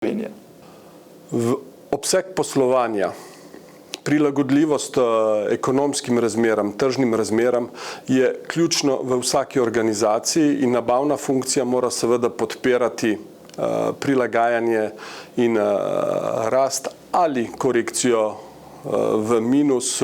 Slovenije. Obseg poslovanja, prilagodljivost ekonomskim razmeram, tržnim razmeram je ključno v vsaki organizaciji in nabavna funkcija mora seveda podpirati prilagajanje in rast ali korekcijo v minus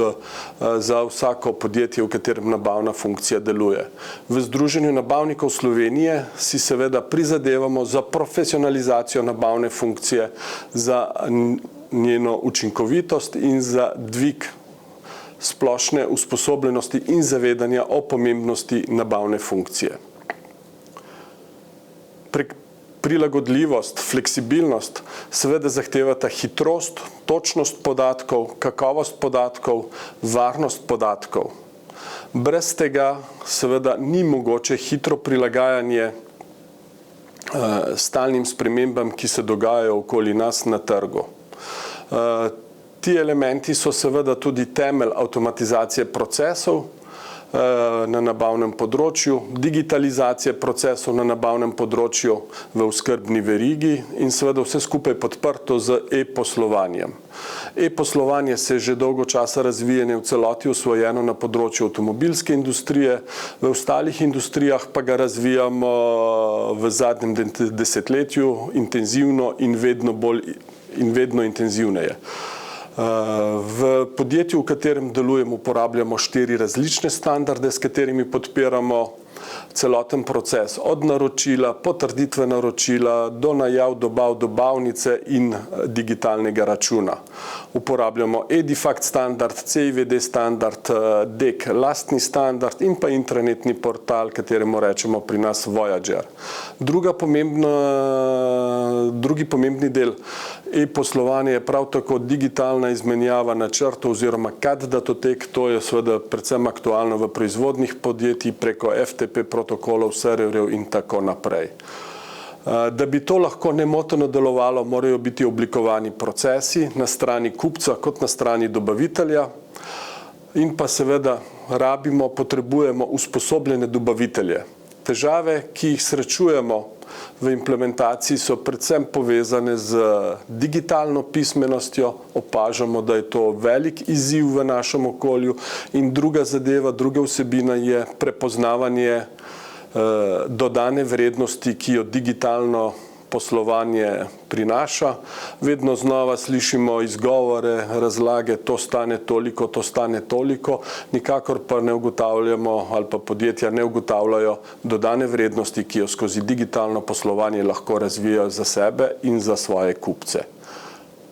za vsako podjetje, v katerem nabavna funkcija deluje. V Združenju nabavnikov Slovenije si seveda prizadevamo za profesionalizacijo nabavne funkcije, za njeno učinkovitost in za dvig splošne usposobljenosti in zavedanja o pomembnosti nabavne funkcije. Prilagodljivost, fleksibilnost seveda zahtevata hitrost, točnost podatkov, kakovost podatkov, varnost podatkov. Brez tega seveda ni mogoče hitro prilagajanje stalnim spremembam, ki se dogajajo okoli nas na trgu. Ti elementi so seveda tudi temelj avtomatizacije procesov na nabavnem področju, digitalizacije procesov na nabavnem področju v oskrbni verigi in seveda vse skupaj podprto z e-poslovanjem. E-poslovanje se že dolgo časa razvija in je v celoti usvojeno na področju avtomobilske industrije, v ostalih industrijah pa ga razvijamo v zadnjem desetletju intenzivno in vedno intenzivneje. V podjetju, v katerem delujem, uporabljamo 4 različne standarde, s katerimi podpiramo celoten proces, od naročila, potrditve naročila, do najav, dobav, dobavnice in digitalnega računa. Uporabljamo Edifact standard, CIVD standard, DEC lastni standard in pa intranetni portal, kateremu rečemo pri nas Voyager. Drugi pomembni del e-poslovanja je prav tako digitalna izmenjava načrtov oziroma CAD datotek, to je seveda predvsem aktualno v proizvodnih podjetjih preko FTP protokolov, serverjev in tako naprej. Da bi to lahko nemoteno delovalo, morajo biti oblikovani procesi na strani kupca kot na strani dobavitelja in pa seveda potrebujemo usposobljene dobavitelje. Težave, ki jih srečujemo v implementaciji, so predvsem povezane z digitalno pismenostjo, opažamo, da je to velik izziv v našem okolju in druga vsebina je prepoznavanje dodane vrednosti, ki jo digitalno poslovanje prinaša. Vedno znova slišimo izgovore, razlage, to stane toliko, nikakor pa ne ugotavljamo ali pa podjetja ne ugotavljajo dodane vrednosti, ki jo skozi digitalno poslovanje lahko razvijajo za sebe in za svoje kupce.